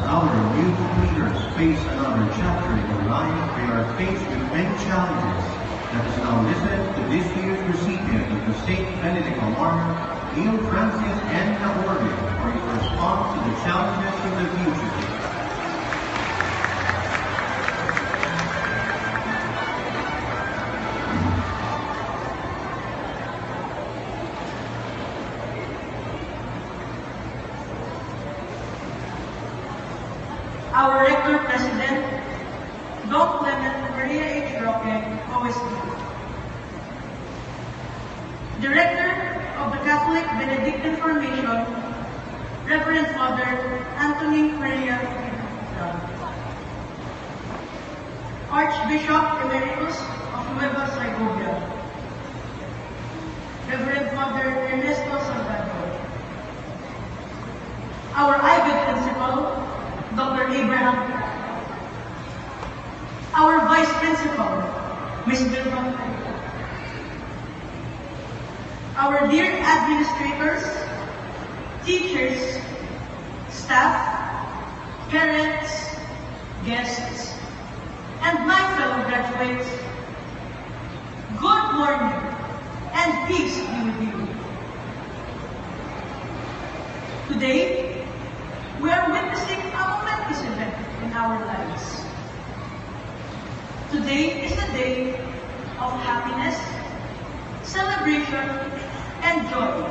our new leaders face another chapter in their life, they are faced with many challenges. Let us now listen to this year's recipient of the St. Benedict Award, Neil Francis N. Naorde, for his response to the challenges of the future. Our Rector President, Dr. Clement Maria H. Roque, OSD. Director of the Catholic Benedictine Formation, Reverend Father Anthony Maria Pineda. Archbishop Emeritus of Nueva Segovia, Reverend Father Ernesto Salgado. Our IBID Principal, Dr. Abraham. Our Vice Principal, Ms. Vilma. Our dear administrators, teachers, staff, parents, guests, and my fellow graduates, good morning and peace be with you. Today, we are witnessing a momentous event in our lives. Today is the day of happiness, celebration, and joy.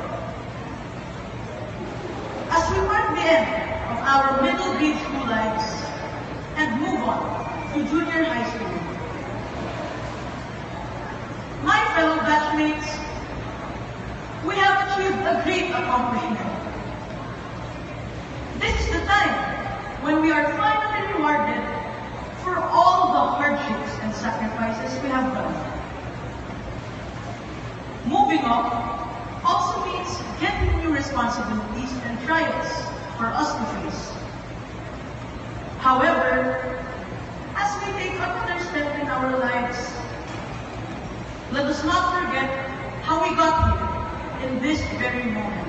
As we mark the end of our middle grade school lives and move on to junior high school, my fellow batchmates, we have achieved a great accomplishment. This is the time when we are finally rewarded for all the hardships and sacrifices we have done. Moving up also means getting new responsibilities and trials for us to face. However, as we take another step in our lives, let us not forget how we got here in this very moment.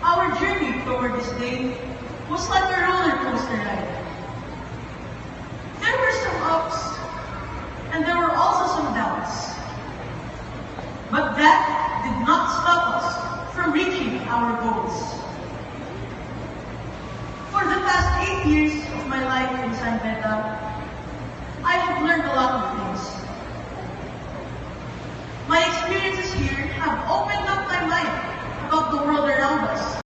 Our journey toward this day was like a roller coaster ride. There were some ups, and there were also some downs. But that did not stop us from reaching our goals. For the past 8 years of my life in San Beda, I have learned a lot of things. My experiences here have opened up my mind about the world around